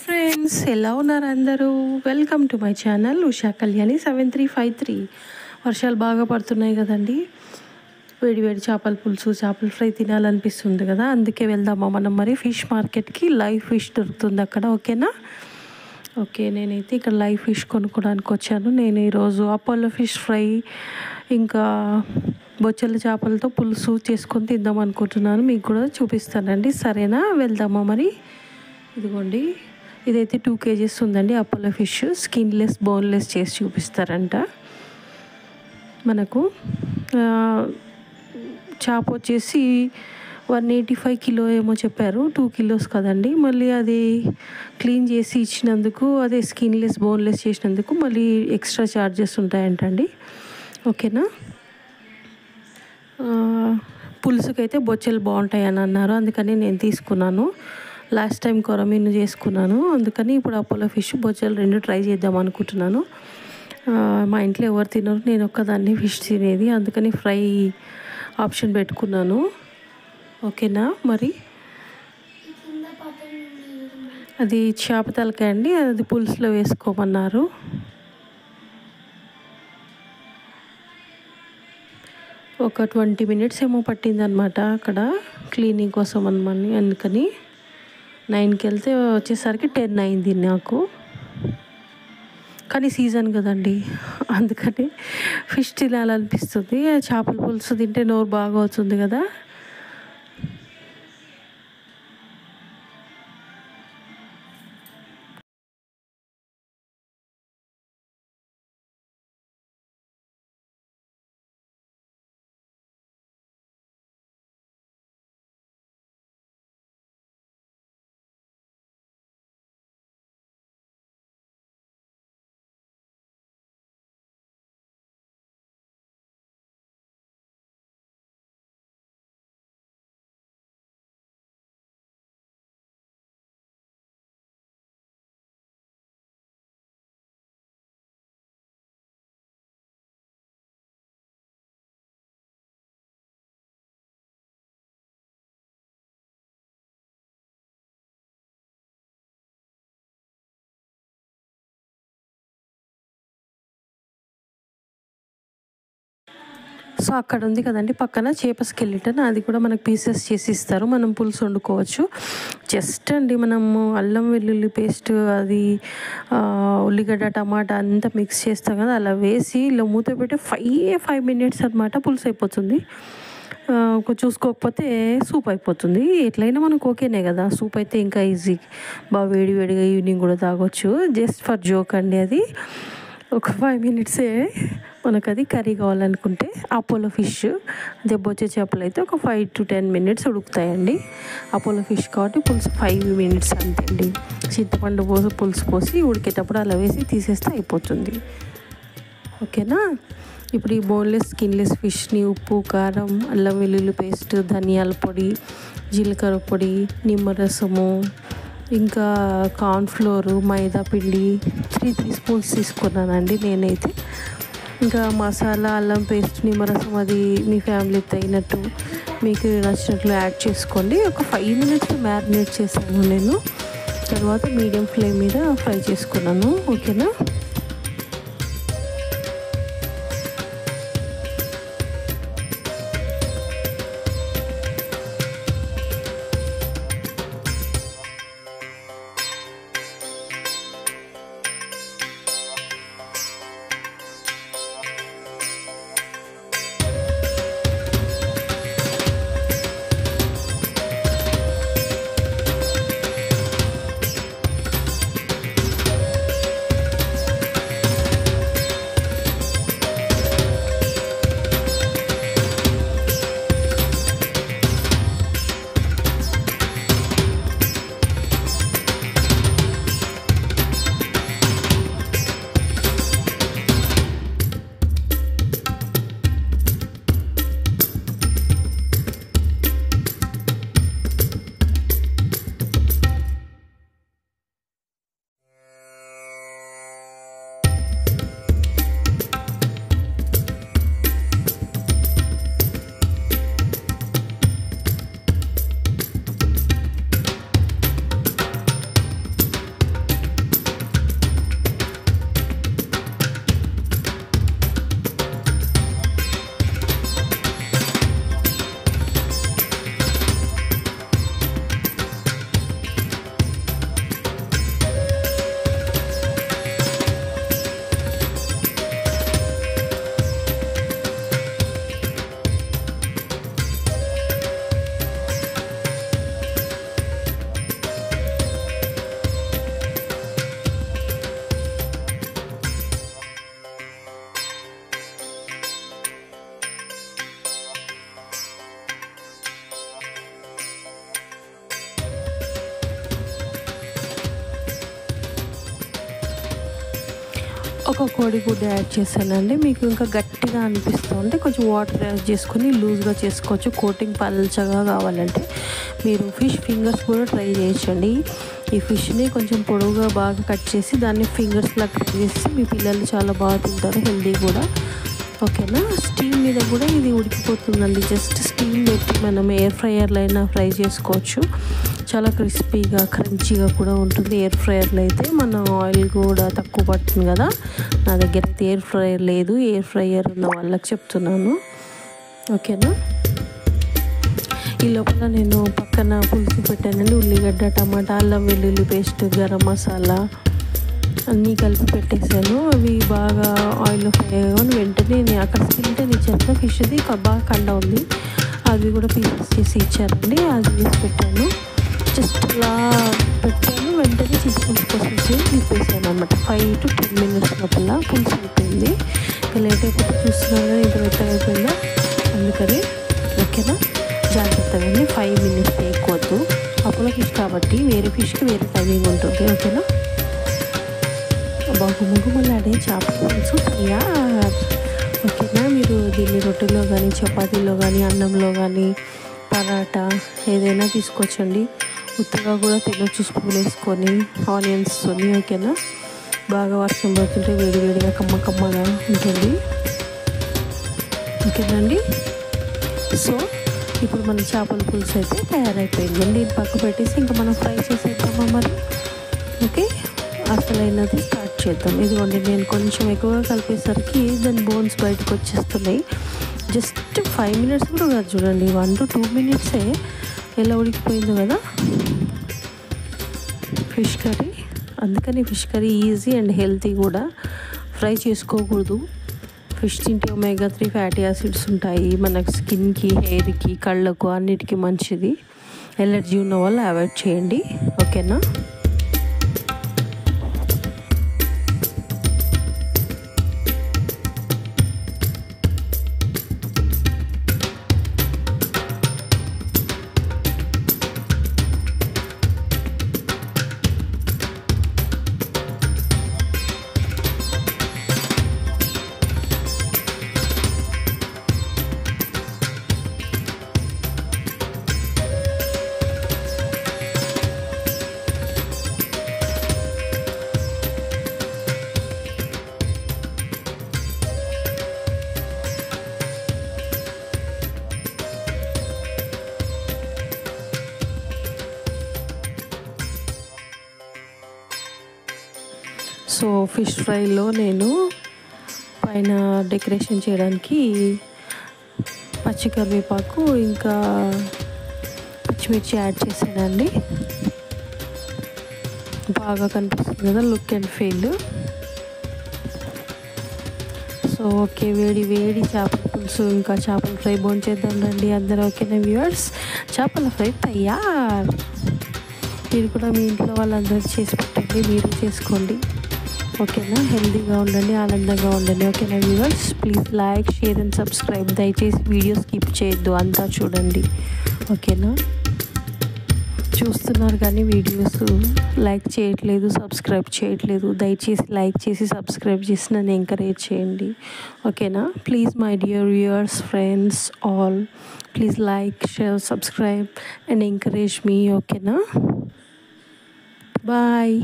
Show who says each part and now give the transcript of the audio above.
Speaker 1: Friends, ఎలా ఉన్నారు అందరూ? Welcome to my channel Usha Kalyani 7353. వర్షాలు బాగా పడుతున్నాయి కదండి. వేడి వేడి చేపల పులుసు, చేపల ఫ్రై తినాలనిపిస్తుంది కదా. అందుకే వెళ్దామా మనం మరి ఫిష్ మార్కెట్కి. లైవ్ ఫిష్ దొరుకుతుంది అక్కడ, ఓకేనా? ఓకే, నేనైతే ఇక్కడ లైవ్ ఫిష్ కొనుక్కోవడానికి వచ్చాను. నేను ఈరోజు అపోలో ఫిష్ ఫ్రై ఇంకా బొచ్చెల చేపలతో పులుసు చేసుకొని తిందాం అనుకుంటున్నాను. మీకు కూడా చూపిస్తానండి, సరేనా? వెళ్దామా మరి? ఇదిగోండి, ఇదైతే 2 kgs ఉందండి అపోలో ఫిష్. స్కిన్లెస్, బోన్లెస్ చేసి చూపిస్తారంట మనకు. చేప వచ్చేసి 185 కిలో ఏమో చెప్పారు. 2 kilos కదండి. మళ్ళీ అది క్లీన్ చేసి ఇచ్చినందుకు, అదే స్కిన్లెస్, బోన్లెస్ చేసినందుకు మళ్ళీ ఎక్స్ట్రా ఛార్జెస్ ఉంటాయంటండి, ఓకేనా? పులుసుకైతే బొచ్చెలు బాగుంటాయి అని అన్నారు, అందుకని నేను తీసుకున్నాను. లాస్ట్ టైం కొరమీను చేసుకున్నాను, అందుకని ఇప్పుడు అపోలో ఫిష్, బొచ్చెలు 2 ట్రై చేద్దాం అనుకుంటున్నాను. మా ఇంట్లో ఎవరు తినరు, నేను ఒక్కదాన్ని ఫిష్ తినేది, అందుకని ఫ్రై ఆప్షన్ పెట్టుకున్నాను, ఓకేనా? మరి అది చేప తలకాయ అండి, అది పులుసులో వేసుకోమన్నారు. ఒక 20 minutes ఏమో పట్టిందనమాట అక్కడ క్లీనింగ్ కోసం అనమని. అందుకని 9కి వెళ్తే వచ్చేసరికి 10 అయింది నాకు. కానీ సీజన్ కదండి, అందుకని ఫిష్ తినాలనిపిస్తుంది. చేపల పులుసు తింటే నోరు బాగా అవుతుంది కదా. సో అక్కడ ఉంది కదండి పక్కన చేప స్కెలిటన్, అది కూడా మనకు పీసెస్ చేసి ఇస్తారు, మనం పులుసు వండుకోవచ్చు. జస్ట్ అండి, మనము అల్లం వెల్లుల్లి పేస్ట్, అది ఉల్లిగడ్డ, టమాటా అంతా మిక్స్ చేస్తాం కదా, అలా వేసి ఇలా మూత పెట్టి 5 minutes అనమాట, పులుసు అయిపోతుంది. చూసుకోకపోతే సూప్ అయిపోతుంది. ఎట్లయినా మనకు ఓకేనే కదా, సూప్ అయితే ఇంకా ఈజీ, బాగా వేడి వేడిగా ఈవినింగ్ కూడా తాగొచ్చు. జస్ట్ ఫర్ జోక్ అండి అది. ఒక 5 minutes మనకు అది కర్రీ కావాలనుకుంటే. అపోలో ఫిష్, అదే బొచ్చే చేపలు అయితే ఒక 5 to 10 minutes ఉడుకుతాయండి. అపోలో ఫిష్ కాబట్టి పులుసు 5 minutes అంతే అండి. చింతపండు పోసి పులుసు పోసి ఉడికేటప్పుడు అలా వేసి తీసేస్తే అయిపోతుంది, ఓకేనా? ఇప్పుడు ఈ బోన్లెస్, స్కిన్లెస్ ఫిష్ని ఉప్పు, కారం, అల్లం వెల్లుల్లి పేస్ట్, ధనియాల పొడి, జీలకర్ర పొడి, నిమ్మరసము, ఇంకా కార్న్ఫ్లోరు, మైదా పిండి 3 spoons తీసుకున్నానండి నేనైతే. ఇంకా మసాలా, అల్లం పేస్ట్, నిమ్మరసం అది మీ ఫ్యామిలీకి తగినట్టు మీకు నచ్చినట్లు యాడ్ చేసుకోండి. ఒక 5 minutes మ్యారినేట్ చేశాను నేను. తర్వాత మీడియం ఫ్లేమ్ మీద ఫ్రై చేసుకున్నాను, ఓకేనా? ఒక కోడిగుడ్డు యాడ్ చేశానండి. మీకు ఇంకా గట్టిగా అనిపిస్తుంది కొంచెం వాటర్ యాడ్ చేసుకొని లూజ్గా చేసుకోవచ్చు. కోటింగ్ పల్చగా కావాలంటే మీరు ఫిష్ ఫింగర్స్ కూడా ట్రై చేయొచ్చండి. ఈ ఫిష్ని కొంచెం పొడవుగా బాగా కట్ చేసి దాన్ని ఫింగర్స్లా కట్ చేసి మీ పిల్లలు చాలా బాగా తింటారు, హెల్దీ కూడా. ఓకేనా. స్టీమ్ మీద కూడా ఇది ఉడికిపోతుందండి. జస్ట్ స్టీమ్ పెట్టి మనం ఎయిర్ ఫ్రైయర్లో అయినా ఫ్రై చేసుకోవచ్చు. చాలా క్రిస్పీగా క్రంచీగా కూడా ఉంటుంది ఎయిర్ ఫ్రైయర్లో అయితే. మన ఆయిల్ కూడా తక్కువ పడుతుంది కదా. నా దగ్గర అయితే ఎయిర్ ఫ్రైయర్ లేదు, ఎయిర్ ఫ్రైయర్ ఉన్న వాళ్ళకి చెప్తున్నాను. ఓకేనా. ఈ లోపల నేను పక్కన పులుసు పెట్టానండి. ఉల్లిగడ్డ, టమాటా, అల్లం వెల్లుల్లి పేస్ట్, గరం మసాలా అన్నీ కలిపి పెట్టేశాను. అవి బాగా ఆయిల్లో ఫ్రై అయ్యాను. వెంటనే నేను అక్కడ స్కిన్ ఇచ్చాను, ఫిష్ది బాగా కండ ఉంది, అది కూడా పీసెస్ చేసి ఇచ్చారండి. అది వేసి పెట్టాను. జస్ట్ అలా పెట్టాను, వెంటనే చింతపులుసు పోసేసి తిప్పేసాను అనమాట. 5 to 10 minutes లోపల పులుసు అయిపోయింది. ఇంకా లేట్ అయిపోతే చూస్తున్నాను కానీ ఇంత మెత్తగా అయిపోయిందా, అందుకని. ఓకేనా. జాగ్రత్తగా 5 minutes ఎక్కువద్దు. అపోలో ఫిష్ కాబట్టి వేరే ఫిష్కి వేరే టైమింగ్ ఉంటుంది. ఓకేనా. గుమగుమలాడే చేపల పులుసు తయారు. ఓకేనా. మీరు దీన్ని రొట్టెలో కానీ, చపాతీలో కానీ, అన్నంలో కానీ, పరాటా ఏదైనా తీసుకోవచ్చండి. ఉత్తగా కూడా తినొచ్చు స్పూన్ వేసుకొని ఆనియన్స్తోని. ఓకేనా. బాగా వర్షం పడుతుంటే వేడివేడిగా కమ్మగా ఉంటుంది. ఓకేనండి. సో ఇప్పుడు మన చేపల పులుసు అయితే తయారైపోయింది. దీన్ని పక్క పెట్టేసి ఇంకా మనం ఫ్రై చేసేద్దామా మరి. ఓకే. అసలైనది స్టార్ట్ చేద్దాం. ఇదిగోండి, నేను కొంచెం ఎక్కువగా కలిపేసరికి దాని బోన్స్ బయటకు వచ్చేస్తున్నాయి. జస్ట్ 5 minutes కూడా కాదు చూడండి, 1 to 2 minutes ఎలా ఉడికిపోయిందో కదా ఫిష్ కర్రీ. అందుకని fish curry easy and healthy కూడా. ఫ్రై చేసుకోకూడదు. ఫిష్ తింటే ఒమేగా 3 ఫ్యాటీ యాసిడ్స్ ఉంటాయి. మనకు స్కిన్కి, హెయిర్కి, కళ్ళకు అన్నిటికీ మంచిది. ఎలర్జీ ఉన్న వాళ్ళు అవాయిడ్ చేయండి. ఓకేనా. సో ఫిష్ ఫ్రైలో నేను పైన డెకరేషన్ చేయడానికి పచ్చి కరివేపాకు ఇంకా పచ్చిమిర్చి యాడ్ చేసానండి. బాగా కనిపిస్తుంది కదా look and feel. So okay, వేడి వేడి చేపల పులుసు ఇంకా చేపల ఫ్రై భోంచేద్దాం రండి అందరూ. ఓకేనా వ్యూవర్స్, చేపల ఫ్రై తయారు. మీరు కూడా మీ ఇంట్లో వాళ్ళందరికీ చేసి పెట్టండి, మీరు చేసుకోండి. ఓకేనా. హెల్తీగా ఉండండి, ఆనందంగా ఉండండి. ఓకేనా viewers, please like, share and subscribe. దయచేసి వీడియో స్కిప్ చేయొద్దు, అంతా చూడండి. ఓకేనా. చూస్తున్నారు కానీ వీడియోస్ లైక్ చేయట్లేదు, సబ్స్క్రైబ్ చేయట్లేదు. దయచేసి లైక్ చేసి సబ్స్క్రైబ్ చేసి నన్ను ఎంకరేజ్ చేయండి. ఓకేనా. Please my dear viewers, friends all, please like, share, subscribe and encourage me. ఓకేనా. బాయ్.